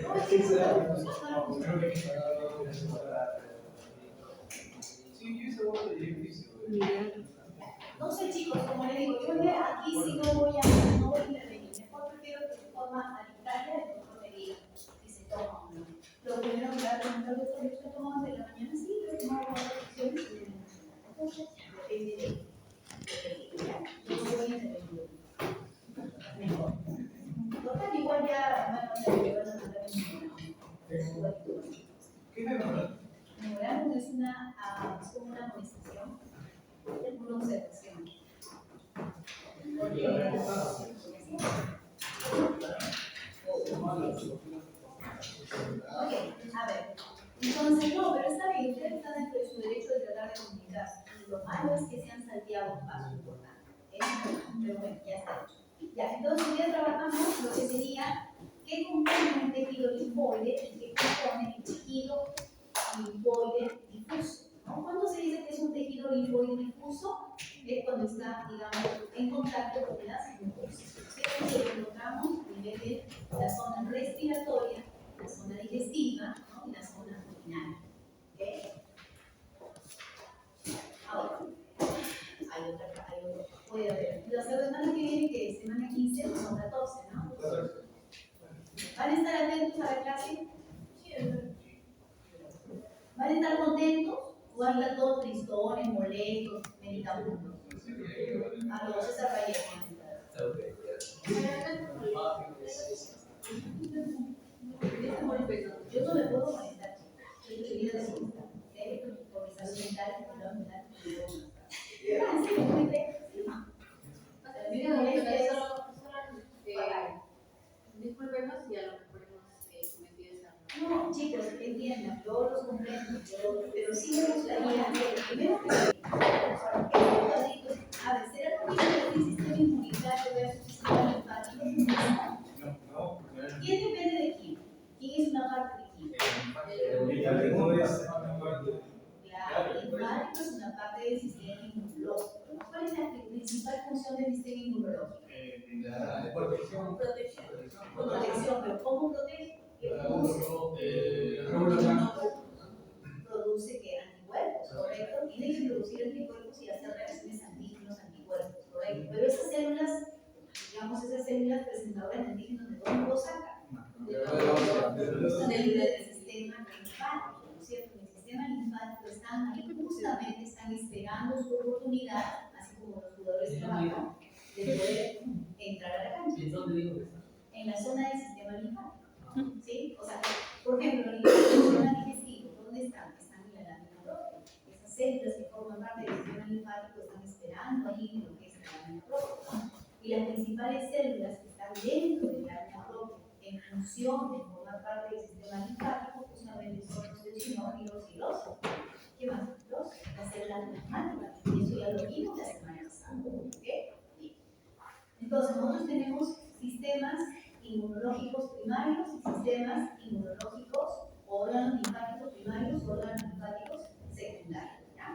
No, es que eso no sé, chicos, como les digo, yo aquí sí no voy a intervenir. Mejor prefiero que se toma arbitraria de mejor medida, si se toma o no. Lo primero que va a preguntar el doctor, ¿usted tomó de la mañana? Sí, pero he tomado cuatro opciones y de la mañana. Entonces, depende de yo no voy a intervenir. Mejor. Total, igual ya, bueno, ya van a mandar ¿qué memorándum? Memorándum es como una amonestación, una observación. Ok, a ver. Entonces, no, pero está bien, usted está dentro de su derecho de tratar de comunicarse. Lo malo es que se han salteado un paso importante. Pero bueno, ya está hecho. Ya, entonces ya trabajamos lo que sería qué compone un tejido linfoide y qué compone el tejido linfoide difuso. ¿No? ¿Cuándo se dice que es un tejido linfoide difuso? Es cuando está, digamos, en contacto con las mucosas. Siempre lo encontramos a nivel de la zona respiratoria, la zona digestiva, ¿no? Y la zona urinaria. ¿Okay? Ahora, hay otra, puede haber. La semana que viene, que es semana 15 o 14, ¿no? ¿Van a estar atentos a la clase? ¿Van a estar contentos? ¿O van a estar todos tristones, molestos, meditabundos? A los César Vallejo. Yo no me puedo molestar. Yo debería de molestar. Por mi salud mental, por mi salud mental, disculpenos si a lo mejor hemos cometido esa. No, chicos, entiendan, yo los comprendo, pero sí me gustaría que primero a ver, ¿será lo mismo que el sistema inmunitario versus el sistema linfático? No. ¿Quién depende de quién? ¿Quién es una parte de quién? Claro, el linfático es una parte del sistema inmunológico. ¿Cuál es la principal función del sistema inmunológico? Protección. Protección, pero ¿cómo protege? Produce que anticuerpos, ¿correcto? Tiene que producir anticuerpos y hacer reacciones antígenos-anticuerpos, ¿correcto? Pero esas células, digamos, esas células presentadoras de antígenos, ¿de dónde lo sacan? Células del sistema linfático, ¿no es cierto? En el sistema linfático justamente están esperando su oportunidad, así como los jugadores trabajan, de poder entrar a la cancha. En la zona del sistema linfático. ¿Sí? O sea, por ejemplo, en el sistema digestivo, ¿dónde están? Están en la lámina propia. Esas células que forman parte del sistema linfático están esperando allí en lo que es la lámina propia. Y las principales células que están dentro de la lámina propia, en función de formar parte del sistema linfático, justamente son los eosinófilos y los. ¿Qué más? Las células plasmáticas. Y eso ya lo vimos la semana pasada. ¿Ok? Bien. Entonces, nosotros tenemos sistemas inmunológicos primarios y sistemas inmunológicos, órganos linfáticos primarios, órganos linfáticos secundarios. ¿Ya?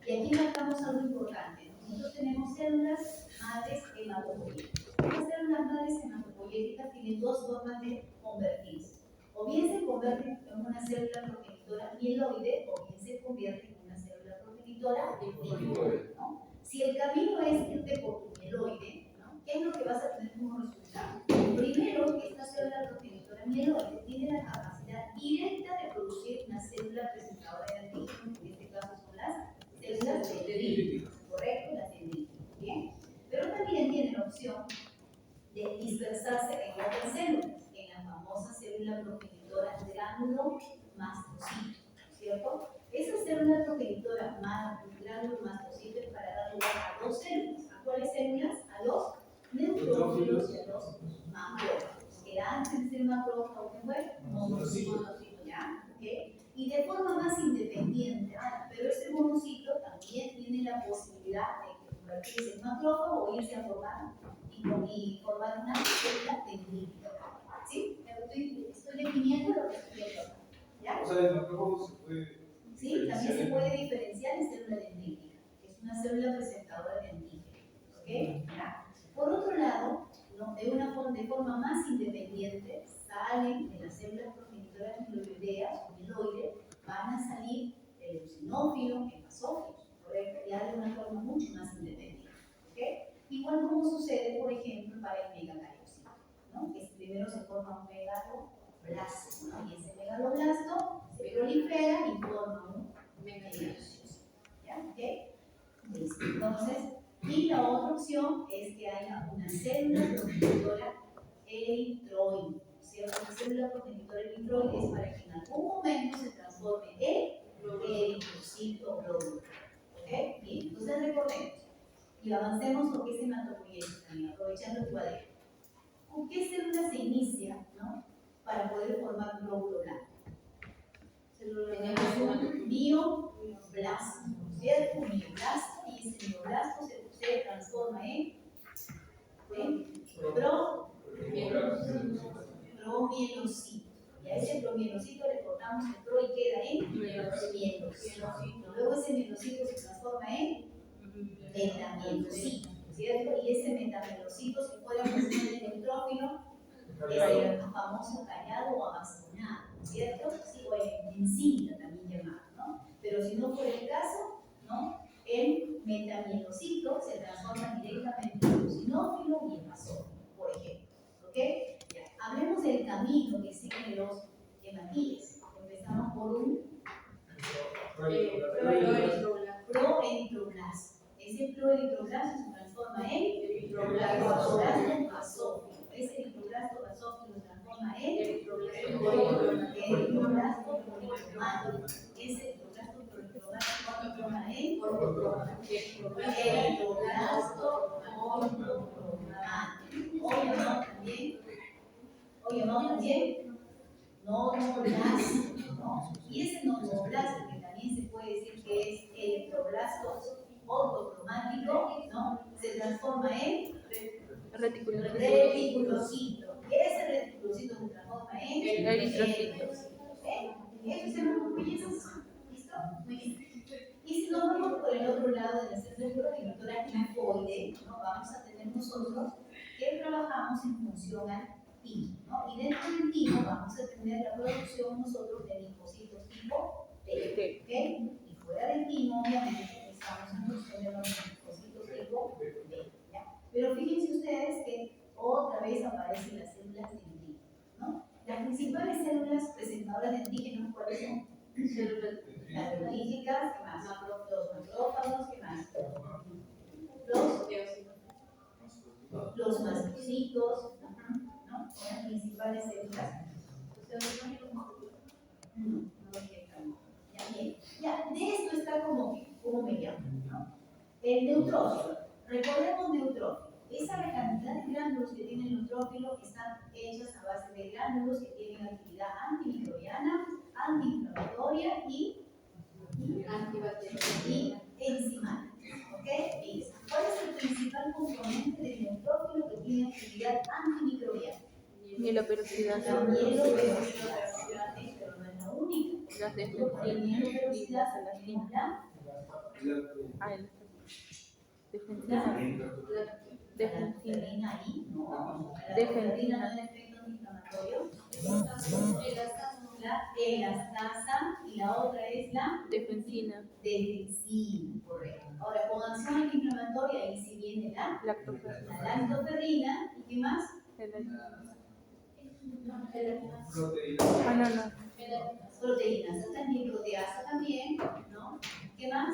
Y aquí marcamos algo importante. Nosotros tenemos células madres hematopoyéticas. Las células madres hematopoyéticas tienen dos formas de convertirse. O bien se convierten en una célula progenitora mieloide, o bien se convierten en una célula progenitora linfoide, ¿no? Si el camino es irte por tu mieloide, ¿qué es lo que vas a tener como resultado? Primero, esta célula progenitora mieloide tiene la capacidad directa de producir una célula presentadora de antígenos, en este caso son las células dendríticas, ¿correcto? Las dendríticas, ¿bien? Pero también tiene la opción de dispersarse en otras células, en la famosa célula progenitora granulomastocito, ¿cierto? Esa célula progenitora granulomastocito para dar lugar a dos células. ¿A cuáles células? A los neutrófilos y a los macrófagos. Que antes de ser macrófago, ¿qué fue? Monocito, ¿ya? ¿Okay? Y de forma más independiente, pero ese monocito también tiene la posibilidad de convertirse en macrófago o irse a formar y formar una célula dendrítica. ¿Sí? Estoy definiendo lo que estoy hablando. ¿Ya? O sea, el macrófago se puede. Sí, también se puede diferenciar en célula dendrítica, que es una célula presentadora de antígenos. ¿Ok? ¿Ya? Por otro lado, ¿no? De forma más independiente, salen de las células progenitoras mieloideas o mieloides van a salir el eosinófilo, el basófilo, ¿correcto? Ya de una forma mucho más independiente, ¿ok? Igual como sucede, por ejemplo, para el megacariocito, ¿no? Que primero se forma un megaloblasto, ¿no? Y ese megaloblasto se prolifera y forma un megalocito, ¿ya? ¿Ok? Listo. Entonces, y la otra opción es que haya una célula progenitora eritroide, ¿cierto? La célula progenitora eritroide es para que en algún momento se transforme en eritrocito glóbulo. ¿Ok? Bien, entonces recordemos y avancemos lo que es hematopoiesis también, aprovechando el cuaderno. ¿Con qué célula se inicia, ¿no? Para poder formar glóbulo blanco? Tenemos un mioblasto, ¿cierto? Un mioblasto, y ese mioblasto se transforma en promielocito. Y a ese promielocito le cortamos el pro y queda en mielocito. Luego ese mielocito se transforma en metamielocito, ¿cierto? Y ese metamielocito se puede ofrecer en el neutrófilo, es el famoso callado o amastonado, ¿cierto? Sí, o en cinta también llamado, ¿no? Pero si no fuera el caso, ¿no? El metamielocito se transforma directamente en eosinófilo y en basófilo, por ejemplo, ¿ok? Ya. Hablemos del camino que siguen los hematíes. Empezamos por un proeritroblasto. Ese proeritroblasto se transforma en eritroblasto basófilo. Ese eritroblasto basófilo se transforma en eritroblasto policromático. Ese eritroblasto policromático se transforma en eritroblasto ortocromático. O llamado también normoblasto, ¿no? Y ese normoblasto, que también se puede decir que es eritroblasto ortocromático, ¿no? Se transforma en reticulocito. Y ese reticulocito se transforma en eritrocito. Eso es hematopoiesis. ¿Listo? Muy bien. Y si nos vamos por el otro lado de la célula progenitora linfoide, ¿no? Vamos a tener nosotros que trabajamos en función al timo, ¿no? Y dentro del timo vamos a tener la producción nosotros de linfocitos tipo T, ¿ok? Y fuera del timo, obviamente, estamos en función de los linfocitos tipo B, ¿ya? Pero fíjense ustedes que otra vez aparecen las células de antígeno, ¿no? Las principales células presentadoras de antígenos, ¿cuáles son? Las hemolíticas, ¿qué más? Los macrófagos, ¿qué más? Los mastocitos, ¿no? Son las principales células. Ya, bien. Ya, de esto está como me llamo, ¿no? El neutrófilo. Recordemos neutrófilo. Esa cantidad de gránulos que tiene el neutrófilo están hechas a base de gránulos que tienen actividad antimicrobiana, antiinflamatoria y enzimática. ¿Ok? Listo. ¿Cuál es el principal componente del neutrófilo que tiene actividad antimicrobiana? Mieloperoxidasa. La mieloperoxidasa, pero no es la única. Las La mieloperoxidasa tenemos la defensina ahí, no. La defensina no es efecto antiinflamatorio. La elastasa y la otra es la defensina defensina, correcto. Ahora, con acción antiinflamatoria, ahí sí viene la lactoferrina. ¿Y qué más? no. Proteínas, también proteasa también, ¿no? ¿Qué más?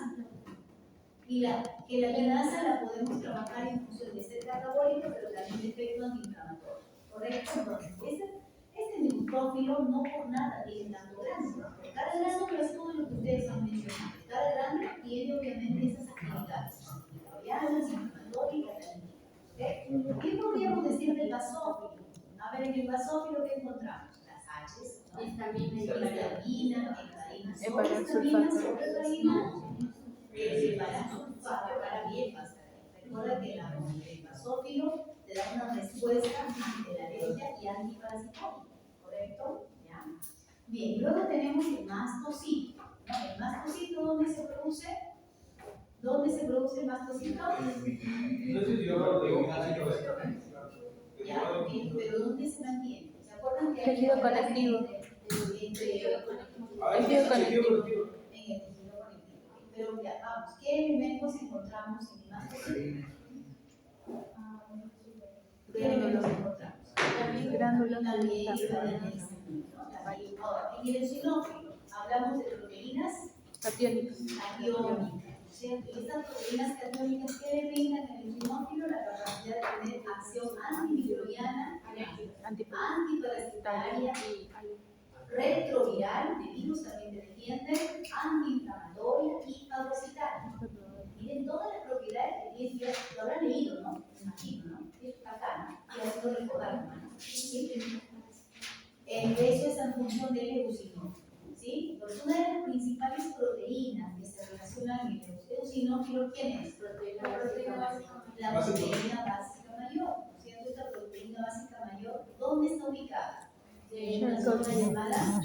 Y que la quinasa la podemos trabajar en función de ser catabólico, pero también de efecto antiinflamatorio, ¿correcto? Entonces, este neutrófilo no por nada tiene tanto grano. Cada grano es todo lo que ustedes han mencionado. Cada grano tiene obviamente esas actividades antimicrobianas, inflamatorias, catalíticas. ¿Qué podríamos decir del basófilo? A ver, en el basófilo, ¿qué encontramos? Las H's, ¿no? Histamina, heparina, para bien pasar. Recuerda que el basófilo te da una respuesta ante la alergia y antiparasitaria, ¿correcto? ¿Ya? Bien, luego tenemos el mastocito, ¿no? El mastocito, ¿dónde se produce? ¿Dónde se produce el mastocito? Ya, pero ¿dónde se mantiene? ¿Se acuerdan ¿Recuerdan que hay Tejido un conectivo. entre Tejido conectivo. en el tejido conectivo? Pero ya, vamos, ¿qué elementos encontramos en imagen? ¿Qué elementos encontramos? Gránulos La de médula, desarrollo. Ahora, en el eosinófilo hablamos de proteínas Catiónicos. catiónicas, ¿cierto? Y estas proteínas catiónicas que brindan en el eosinófilo la capacidad de tener acción antimicrobiana, antiparasitaria, retroviral, de virus también te defienden, antiinflamatoria y fagocitaria. Miren todas las propiedades que tiene, lo habrán leído, ¿no? Me imagino, ¿no? Es acá, ¿no? Y así lo recordaron, ¿no? ¿Sí? Eso es en función del eosinófilo, ¿sí? Entonces, una de las principales proteínas que se relacionan en el eosinófilo, ¿quién es? La proteína básica mayor, ¿no es cierto? Esta proteína básica mayor, ¿dónde está ubicada? En una zona llamada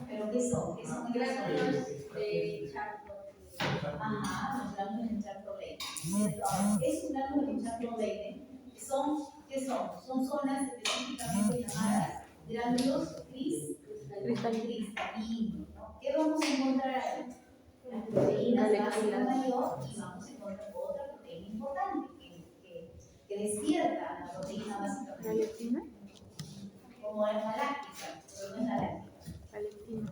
¿pero qué son? ¿Qué son gránulos de Charcot? Ajá, los gránulos de Charcot-Leyden. Es un gránulo de Charcot-Leyden. ¿Qué son? Son zonas específicamente llamadas gránulos cristalinos, ¿no? ¿Qué vamos a encontrar ahí? Las proteínas básicas mayor y vamos a encontrar otra proteína importante que despierta a la proteína básica mayor. ¿Galectina? Como la galáctica, pero no es galáctica. Galectina.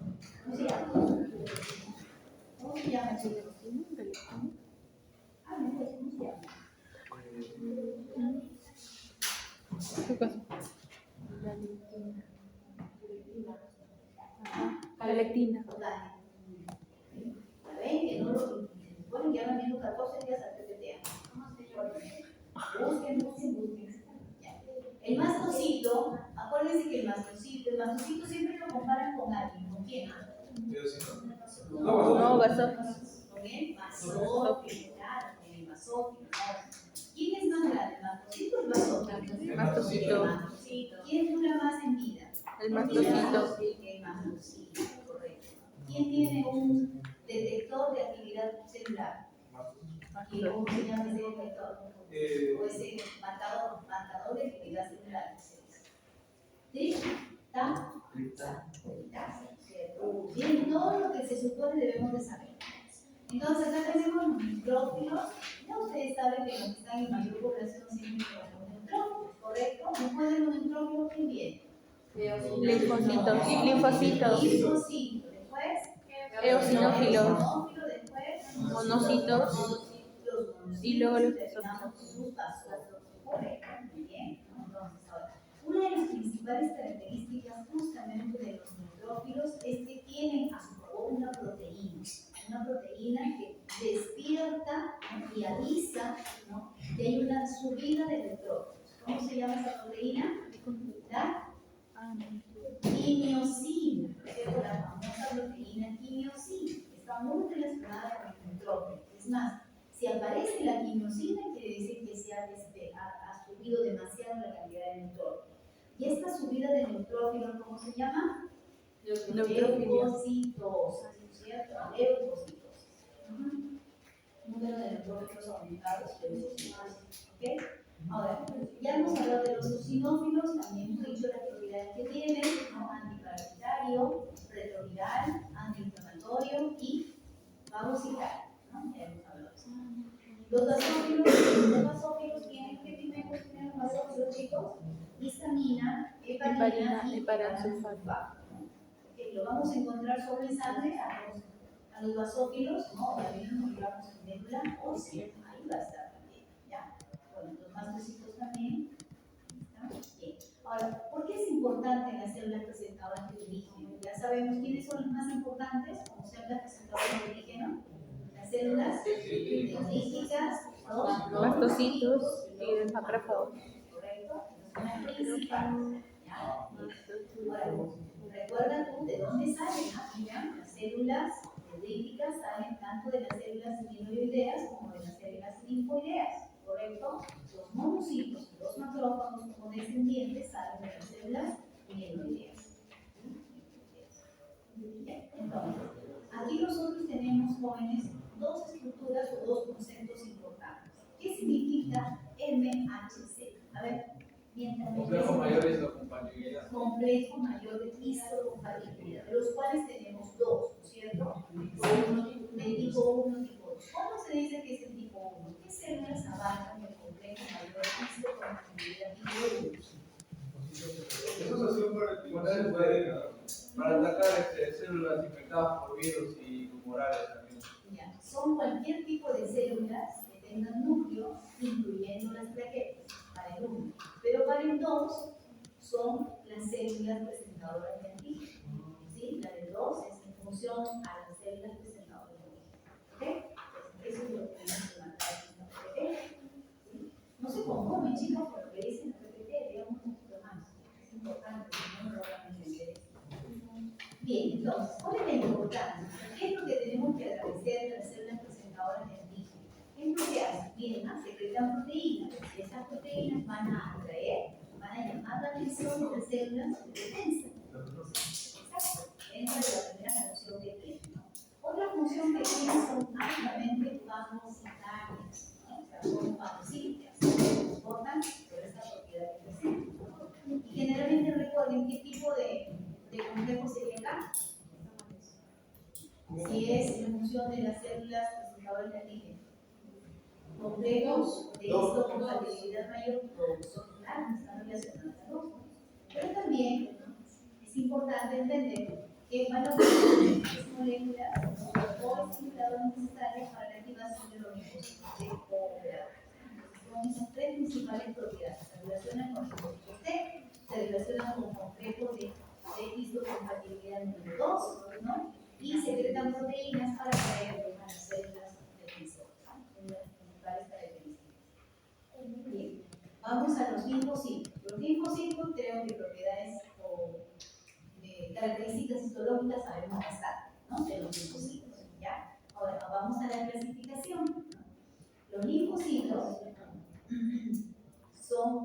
¿Cómo se llama? ¿Cómo se llama, chicos? Galectina. Ah, no, ¿cómo se llama? ¿Qué cosa? Galectina. Ajá. Galectina. ¿La ven? Que no lo suponen que van viendo 14 días antes de teatro. Busquen. Ya. El mastocito, acuérdense que el mastocito siempre lo comparan con alguien. ¿Con quién? No, basófilos. ¿Con el basófilo? Claro, con el basófilo. ¿Quién es más grande, el mastocito o el basófilo? Mastocito. ¿Quién dura más en vida? El mastocito. El mastocito, correcto. ¿Quién tiene un detector de actividad celular? ¿Cómo se llama ese detector? O ese marcador de actividad celular. Bien, todo lo que se supone debemos de saber. Entonces, acá tenemos los neutrófilos. Ya ustedes saben que los que están en mayor población siempre son los neutrófilos, ¿correcto? Después de los neutrófilos, ¿quién viene? Linfocitos. Después, Eosinófilos. Después, Monocitos. Y luego los basófilos. Correcto, muy bien. Entonces, ahora, una de las principales características justamente de los neutrófilos es que tienen a su favor una proteína que despierta, ¿no? Y avisa, ¿no? Que hay una subida de neutrófilos. ¿Cómo se llama esa proteína? La quimiosina, ¿cierto? La famosa proteína quimiosina. Está muy relacionada con el neutrófilo. Es más, si aparece la quimiosina, quiere decir que se ha subido demasiado la cantidad de neutrófilos. Y esta subida de neutrófilos, ¿cómo se llama? Leucocitosis, ¿cierto? Leucocitosis. Número de neutrófilos aumentados, leucocitosis. ¿Ok? Ahora, ya hemos hablado de los eosinófilos, también hemos dicho las propiedades que tienen, ¿no? Antiparasitario, retroviral, antiinflamatorio y fagocitario, ¿no? Ya hemos hablado de eso. Los basófilos tienen, ¿qué pigmentos tienen los basófilos, chicos? Histamina, heparina y parasulfato. Lo vamos a encontrar sobre sangre a los basófilos, ¿no? También lo encontramos en médula ósea, ahí va a estar también, ¿ya? Bueno, los mastocitos también. ¿Está? Bien. Ahora, ¿por qué es importante en las células presentadoras de orígeno? Ya sabemos quiénes son las más importantes como células presentadoras de orígeno. Las células dendríticas, los mastocitos y los macrófagos. ¿correcto? Son las principales, ¿ya? Ahora, recuerda tú de dónde salen, ¿no? Mira, las células dendríticas salen tanto de las células mieloideas como de las células linfoideas, ¿correcto? Los monocitos y los macrófagos como descendientes salen de las células mieloideas. Bien, entonces, aquí nosotros tenemos, jóvenes, dos estructuras o dos conceptos importantes. ¿Qué significa MHC. A ver, mientras Complejo mayor de histocompatibilidad. complejo mayor de histocompatibilidad, de los cuales tenemos dos, ¿no es cierto? Uno de tipo 1, tipo 2. ¿Cómo se dice que es el tipo 1? ¿Qué células abarcan el complejo mayor de histocompatibilidad tipo 1? Eso se hace para atacar células infectadas por virus y tumorales también. Ya. Son cualquier tipo de células que tengan núcleo, incluyendo las plaquetas, para el 1. Pero para el 2 son las células presentadoras de antígeno. ¿Sí? La del 2 es en función a las células presentadoras de antígeno. ¿Ok? Entonces, eso es lo que tenemos que marcar aquí en la PPT. ¿Sí? No se conformen, chicos, con lo que dice la PPT, digamos un poquito más. Es importante, si no, no lo van a entender esto. Bien, entonces, ¿cuál es la importancia? ¿Qué es lo que tenemos que agradecer de las células presentadoras de antígeno? ¿Qué es lo que hacen? Vienen, secretan proteínas, y esas proteínas van a atraer, van a llamar la atención de las células de defensa. Exacto, entra de la primera función que tienen, ¿no? Otra función que tienen son altamente fagocitarias, ¿no? O sea, son fagocíticas, se comportan por esta propiedad que presentan. Y generalmente recuerden qué tipo de complejo sería acá. Si es en función de las células presentadoras de antígeno. Complejos de histocompatibilidad mayor, claro, están relacionados a dos. Pero también es importante entender que van a haber estas moléculas o estimuladores necesarios para la activación de los linfocitos de cooperadores. Son esas tres principales propiedades. Se relacionan con linfocitos T, se relacionan con complejos de histocompatibilidad número 2, ¿no? Y secretan proteínas para atraer a las células defensoras. Son las principales características. Bien, vamos a los linfocitos. Los linfocitos creo que propiedades o características histológicas sabemos bastante, ¿no? De los linfocitos, ¿ya? Ahora vamos a la clasificación, ¿no? Los linfocitos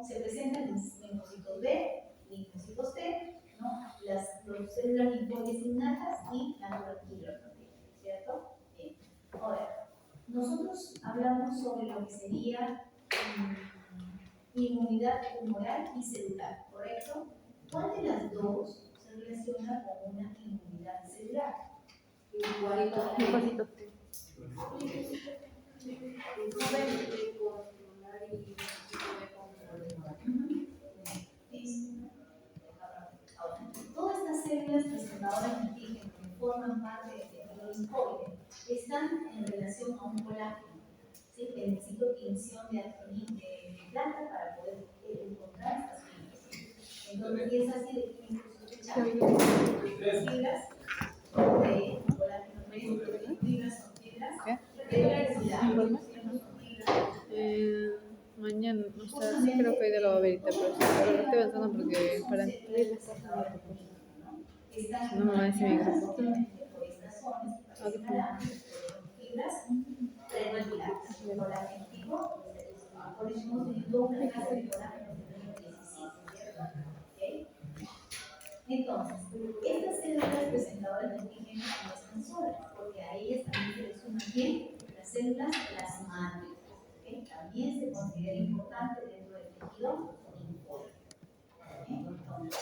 se presentan en linfocitos B, linfocitos T, ¿no? Las células linfoides innatas y natural killer también, ¿cierto? Bien. Ahora, nosotros hablamos sobre lo que sería inmunidad tumoral y celular, ¿correcto? ¿Cuál de las dos se relaciona con una inmunidad celular? Linfocitos T. Ahora, todas estas células presentadoras de antígeno que forman parte del tejido linfóide están en relación a un colágeno, ¿sí? Que necesita tinción de plata para poder encontrar estas fibras. Entonces, y es así de que sospechar las fibras de colágeno fibras son fibras de densidad. Mañana, o sea, sí creo que hoy día lo va a ver, pero lo estoy pensando porque para no me va a decir mi grupo. Fibras triangulares, colágeno tipo, por eso hemos tenido una clase de colágeno número 17, ¿ok? Entonces, estas células presentadoras de antígeno no están solas, porque a ellas también se les suman bien las células plasmáticas, ¿ok? También se considera importante dentro del tejido linfóide.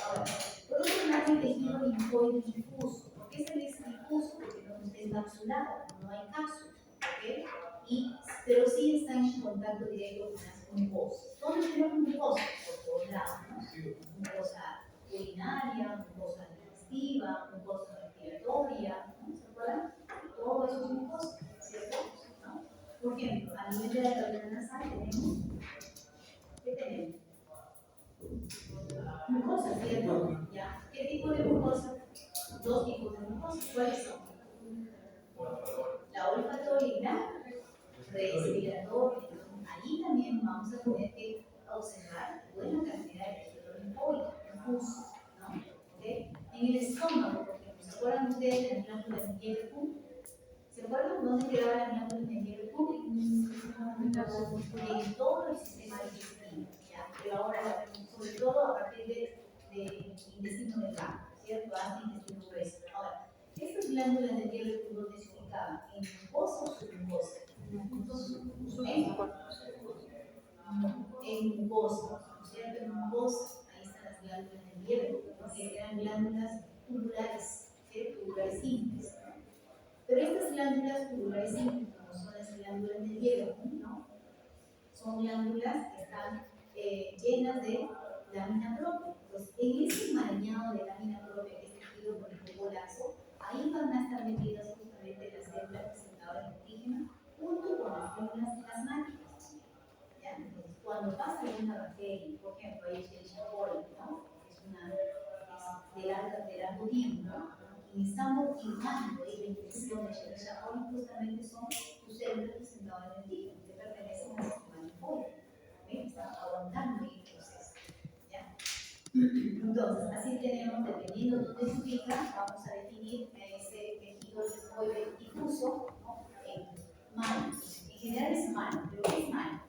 Ahora, por otro lado, el tejido linfóide difuso. ¿Por qué se le dice difuso? Porque no está encapsulado, no hay cápsula, ¿ok? Pero sí están en contacto directo con las mucosas. ¿Dónde tenemos mucosas? Por todos lados, ¿no? Mucosa urinaria, mucosa digestiva, mucosa respiratoria, ¿no? ¿Se acuerdan? Todo eso es mucosa, ¿cierto? ¿No? Por ejemplo, a nivel de la cavidad nasal tenemos, ¿qué tenemos? Mucosa, ¿cierto? ¿Ya? ¿Qué tipo de mucosa? Dos tipos de mucosa. ¿Cuáles son? La olfatoria y la respiratoria. Ahí también vamos a tener que observar buena cantidad de tejido linfóide, difuso, ¿no? ¿Okay? En el estómago, por ejemplo, ¿se acuerdan ustedes de la glándula de Meniere-Pugh? ¿Se acuerdan dónde quedaba la glándula de Meniere-Pugh? En todo el sistema digestivo, ¿ya? Pero ahora, sobre todo a partir de intestino delgado, ¿cierto? Hasta intestino grueso. Ahora, estas glándulas de Meniere-Pugh, ¿dónde se ubicaban? ¿En mucosa o submucosa? mucosa, ahí están las glándulas del hierro, que eran glándulas tubulares, tubulares simples. Pero estas glándulas tubulares simples, como son las glándulas del hierro, ¿no? Son glándulas que están llenas de lámina propia. Pues en ese marañado de lámina propia, que es tejido por el tubo laxo, ahí van a estar metidas justamente las células presentadoras de antígeno junto con las células plasmáticas. ¿Ya? Entonces, cuando pasa una bacteria, por ejemplo, Escherichia coli, ¿no? Es una del largo tiempo, ¿no? Y estamos firmando ahí la infección de Escherichia coli, justamente son tus células presentadoras de antígeno, que pertenecen al sistema linfóide. Está aguantando el proceso. ¿Ya? Entonces, así tenemos, dependiendo de dónde se ubica, vamos a definir ese tejido linfóide difuso, ¿no? Mal. En general es mal, pero ¿qué es mal?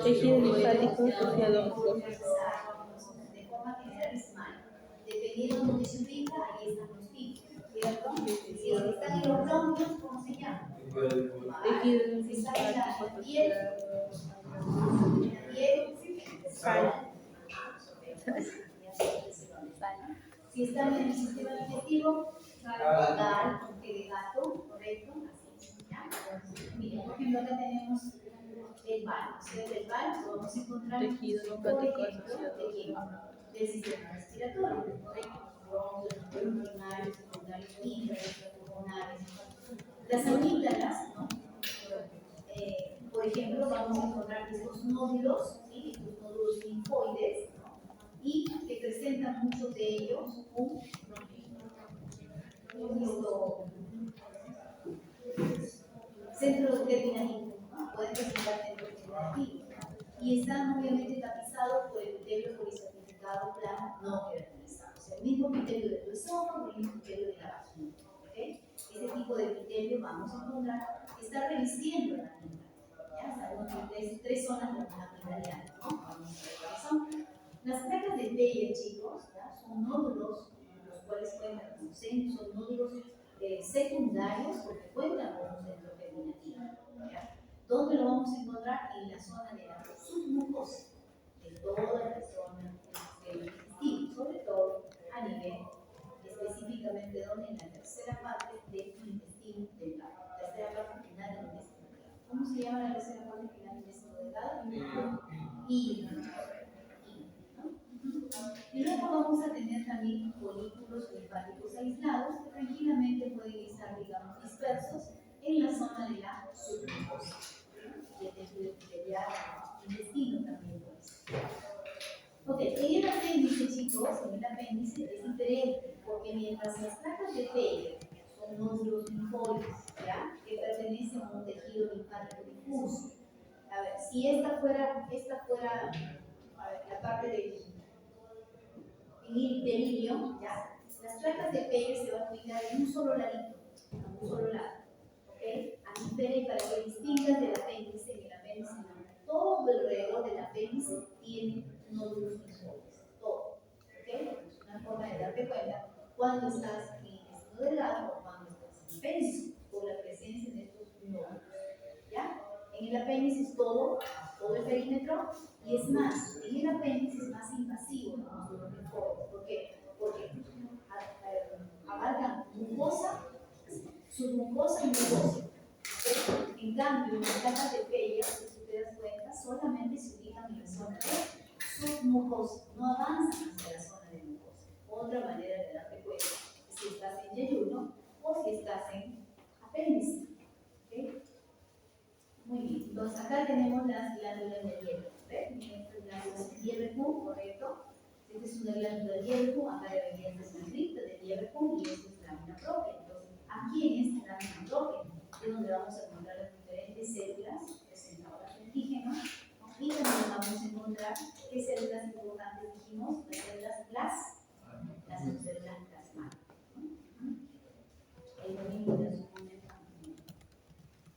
Tejido linfático asociado a mucosa. De forma general es mal. Dependiendo de dónde se ubica, ahí están los tipos, ¿cierto? Si están en los bronquios, ¿cómo se llama? Tejido Si está en linfático la piel, sal. Si están en el sistema digestivo, gal, con G de gato, correcto, así. ¿Ya? Mira, por ejemplo, acá tenemos el val, ¿cierto? El val lo vamos a encontrar Tejido linfático asociado del sistema respiratorio, correcto. Bronquios, pulmonares, secundarios, pulmonares. Las amígdalas, ¿no? Por ejemplo, vamos a encontrar estos nódulos, ¿sí? Estos nódulos linfoides, ¿no? Y que presentan muchos de ellos un centro determinativo, ¿no? Pueden presentar centro determinativo. Y están obviamente tapizados por el epitelio polisacrificado plano no queratinizado. O sea, el mismo epitelio de tu esófago, el mismo epitelio de la vagina. ¿Okay? Ese tipo de epitelio vamos a encontrar que está revistiendo la amígdala. Ya sabemos que hay tres zonas de la amigdaliana, ¿no? Vamos a ver cuáles son. Las placas de Peyer, chicos, ¿ya? Son nódulos, los cuales cuentan con son nódulos secundarios porque cuentan con un centro germinativo. ¿Ya? ¿Dónde lo vamos a encontrar? En la zona de la submucosa, de toda la zona del intestino, sobre todo a nivel específicamente donde en la tercera parte del intestino delgado, tercera parte final del intestino delgado. ¿Cómo se llama la tercera parte final del intestino delgado? Y luego vamos a tener también folículos linfáticos aislados que tranquilamente pueden estar, digamos, dispersos en la zona de la submucosa. Y el intestino también puede ser. Ok, en el apéndice, chicos, en el apéndice es diferente, porque mientras las placas de Peyer son nódulos linfoides, ¿ya? Que pertenecen a un tejido linfático difuso. A ver, si esta fuera a ver, la parte del hilio, ¿ya? Las placas de Peyer se van a ubicar en un solo ladito, en un solo lado, ¿ok? Aquí esperen para que distingas del apéndice, en el apéndice no. Todo alrededor del apéndice tiene nódulos linfoides, todo, ¿ok? Es una forma de darte cuenta cuando estás en el intestino delgado o cuando estás en el apéndice, por la presencia de estos nódulos, ¿ya? En el apéndice es todo el perímetro, y es más, en el apéndice es más invasivo, ¿no? Los linfoides. ¿Por qué? Porque abarcan mucosa, submucosa y mucosa. ¿Okay? En cambio, en las placas de Peyer, si tú te das cuenta, solamente se ubican en la zona de submucosa, no avanzan hacia la zona de mucosa. Otra manera de darte cuenta es si estás en yeyuno o si estás en apéndice. ¿Okay? Muy bien, entonces acá tenemos las glándulas del hierro. ¿Ven? Esta es la glándula del hierro, correcto. Esta es una glándula del hierro, acá debería ser una cripta del hierro y esta es lámina propia. Entonces, aquí en esta lámina propia es donde vamos a encontrar las diferentes células presentadoras de antígeno, ¿no? Y también vamos a encontrar qué células importantes dijimos, las células plasmáticas. El dominio de su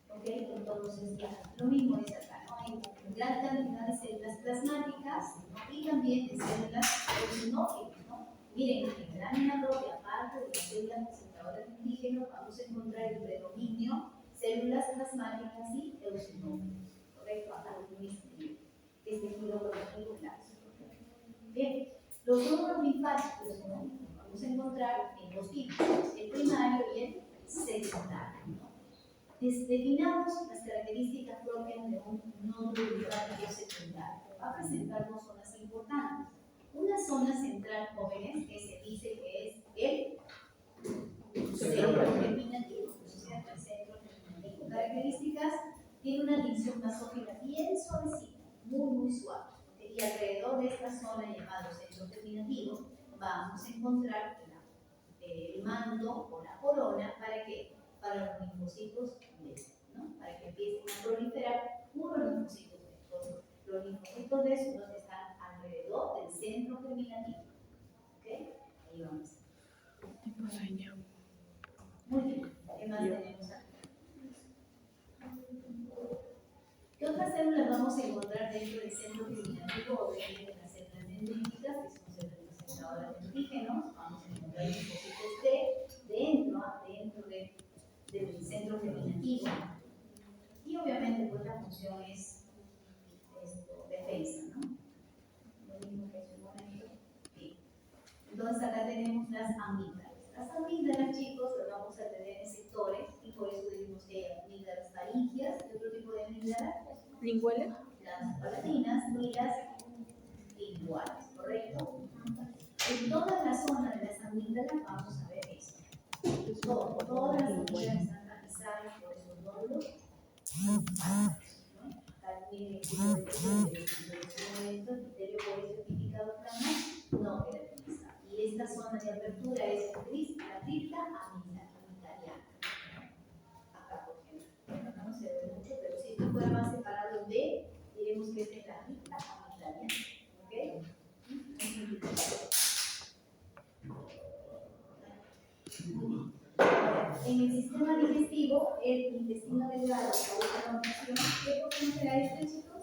¿ok? Entonces, ya, lo mismo es acá, ¿no? Hay gran cantidad de células plasmáticas, ¿no? Y también de células eosinófilas, ¿no? Miren, en la lámina propia, aparte de las células presentadoras de antígeno, vamos a encontrar el predominio células plasmáticas y eosinófilas, ¿correcto? Acá lo mismo, que es tejido conectivo laxo. Bien, los nódulos linfáticos, ¿no? Vamos a encontrar en dos tipos, el primario y el secundario, ¿no? Definamos las características propias de un nódulo linfático secundario. Va a presentar dos zonas importantes. Una zona central, jóvenes, que se dice que es el centro germinativo, ¿cierto? El centro germinativo. Características, tiene una tinción basófila bien suavecita, muy suave. Y alrededor de esta zona llamada centro germinativo vamos a encontrar el manto o la corona. ¿Para qué? Para los linfocitos B, ¿no? Para que empiecen a proliferar puros linfocitos B. Entonces, los linfocitos B son los que están alrededor del centro germinativo. ¿Ok? Ahí vamos. Muy bien. ¿Qué más tenemos aquí? ¿Qué otras células vamos a encontrar dentro del centro germinativo? Obviamente las células dendríticas, que son células receptoras de antígenos. Vamos a encontrar linfocitos T dentro del centro germinativo. Y obviamente pues la función es defensa, ¿no? Lo mismo que hace un momento. Bien. Entonces acá tenemos las amígdalas. Las amígdalas, chicos, las vamos a tener en sectores y por eso decimos que hay amígdalas faríngeas y otro tipo de amígdalas. ¿Linguales? Las palatinas y las linguales, ¿correcto? En toda la zona de las amígdalas vamos a ver eso. Todas las amígdalas están tapizadas por esos nódulos. También el tipo de momento, el criterio policertificado plano no queda. Y esta zona de apertura es la cripta amigdaliana. Acá, por ejemplo, no se ve mucho, pero si esto fuera más separado de, diremos que esta es la cripta amigdaliana. ¿Ok? En el sistema digestivo, el intestino delgado causa la función. ¿Qué porción será este, chicos?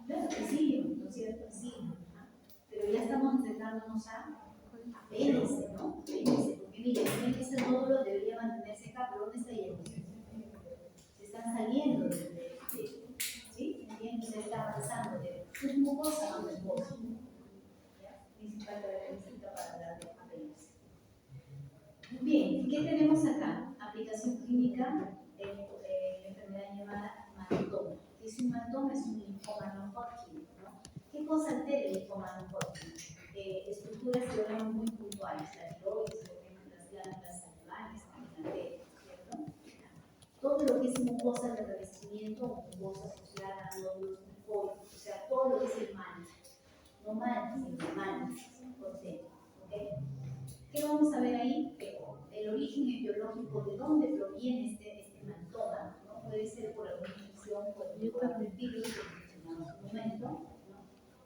Claro, sí, ¿no es cierto? Sí. Pero ya estamos acercándonos a pénice, ¿no? Pénice, porque miren, el pénice nódulo debería mantenerse acá, pero ¿dónde está yendo? Se están saliendo ¿sí? Bien, se está avanzando de sus mucosas a los mucosas. Principal característica para hablar de apéndice. Bien, ¿qué tenemos acá? Aplicación clínica de la enfermedad llamada hematoma. ¿Qué es un hematoma? Es un linfoma no Hodgkin, ¿no? ¿Qué cosa altera el linfoma no Hodgkin? Estructuras cerebrales muy puntuales, la tiroides, por ejemplo, las glándulas salivales, la arteria, ¿cierto? Todo lo que es mucosa de revestimiento o mucosa asociada a nódulos linfóicos, o sea, todo lo que es el manto. No manchas, sino manchas, ¿ok? ¿Qué vamos a ver ahí? El origen etiológico de dónde proviene este hematoma, ¿no? Puede ser por alguna infección, por el virus que mencionamos hace un momento, ¿no?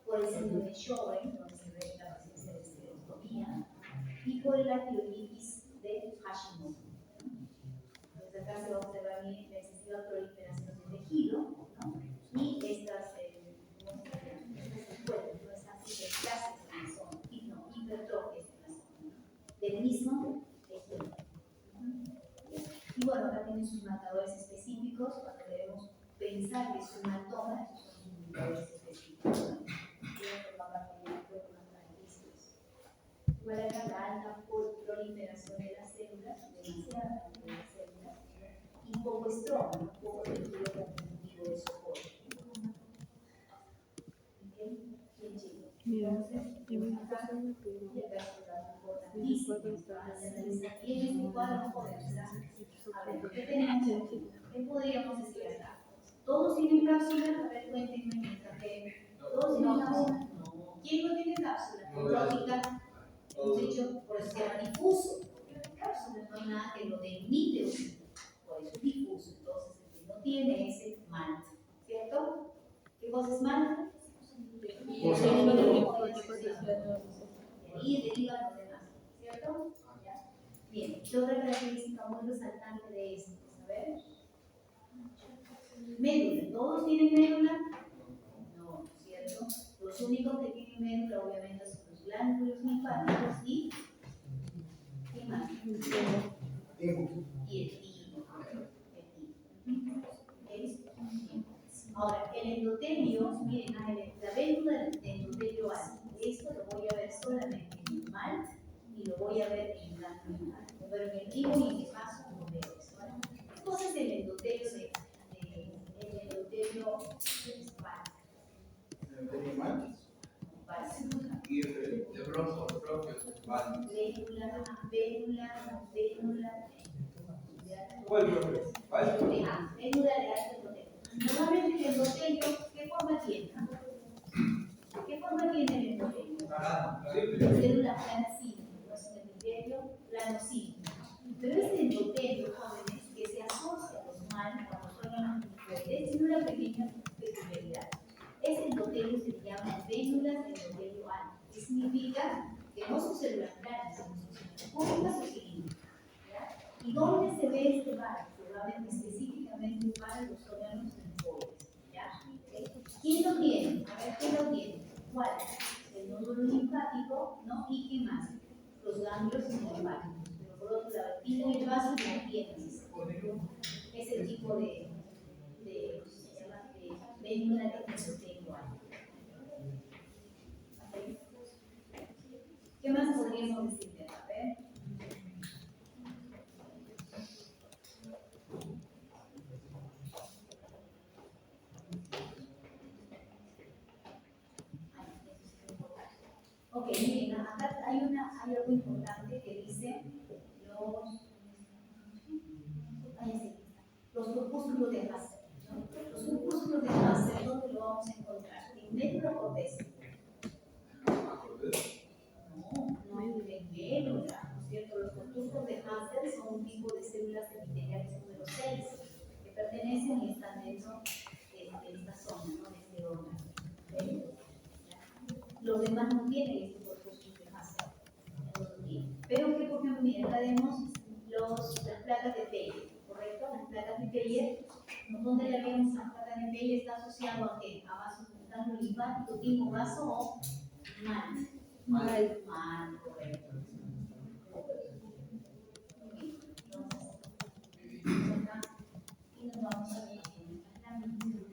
Por el síndrome de Sjögren, donde se ve la presencia de estereostomía, y por la tiroiditis de Hashimoto. Entonces acá se va a observar bien la excesiva proliferación de tejido, ¿no? Y estas hipertrofias en la zona del mismo tejido. Y bueno, acá tienen sus marcadores específicos cuando debemos pensar que es un hematoma, esos son sus marcadores específicos. Igual acá la alta proliferación de las células, demasiada cantidad de células, y poco estrógeno, poco tejido conjuntivo de soporte. Bien, chicos. Entonces, acá y acá es importantísimo. Al analizar bien este cuadro, podemos a ver, ¿qué tenemos aquí? ¿Qué podríamos decir acá? ¿Todos tienen cápsula? A ver, cuéntenme mientras que. ¿Todos tienen cápsula? No. ¿Quién no tiene cápsula? Lógica. Hemos dicho, por eso se llama difuso. Porque la cápsula no hay nada que lo delimite. Por eso es difuso. Entonces, el que no tiene es el manto. ¿Cierto? ¿Qué cosa es manto? Y ahí derivan los demás. ¿Cierto? Bien, ¿qué otra característica muy resaltante de esto? A ver. Médula. ¿Todos tienen médula? No, ¿cierto? Los únicos que tienen médula obviamente son los glándulos linfáticos y ¿qué más? Y el timo. ¿Listo? Ahora, el endotelio, miren, la vénula del endotelio alto, esto lo voy a ver solamente en el mal y lo voy a ver en la final. Pero en el vivo y en el paso no veo eso. ¿Vale? Entonces, el endotelio el endotelio vale. Y de bronco, vale. Vénula. ¿Cuál profe? ¿Vale? Vénula de alto endotelio. Normalmente el endotelio, ¿qué forma tiene? ¿Qué forma tiene el endotelio? Célula plana simple, no es un endotelio plano simple. Pero este endotelio, jóvenes, que se asocia a los mal cuando son órganos diferentes, tiene una pequeña peculiaridad. Este endotelio se llama vénulas de endotelio alto, que significa que no son células planas, sino son células cúbicas o cilíndricas. ¿Y dónde se ve este bar? Probablemente específicamente para los órganos linfoides. ¿Quién lo tiene? A ver, ¿quién lo tiene? ¿Cuál? El nódulo linfático, ¿no? ¿Y qué más? Los ganglios linfáticos. Pero por otro lado, el pino y el vaso no tienen ese tipo de se llama vénula de endotelio alto. ¿Qué más podríamos decir de A ver. Ok, miren, acá hay algo importante que dice los corpúsculos de Hassel. ¿No? Los corpúsculos de Hassel, ¿dónde lo vamos a encontrar? ¿En médula o corteza? No, en médula, ¿no es cierto? Los corpúsculos de Hassel son un tipo de células epiteliales número 6 que pertenecen y están dentro de esta zona, ¿no? De este órgano. ¿Okay? Los demás no tienen este corpúsculo de Hassel. Pero que, por ejemplo, miren, acá vemos las placas de Peyer, ¿correcto? Las placas de Peyer, ¿dónde la vemos? Las placas de Peyer está asociado a qué? A vaso ganglio linfático, tipo vaso o mal. Mal, correcto. Entonces, acá, y nos vamos a ver la misma.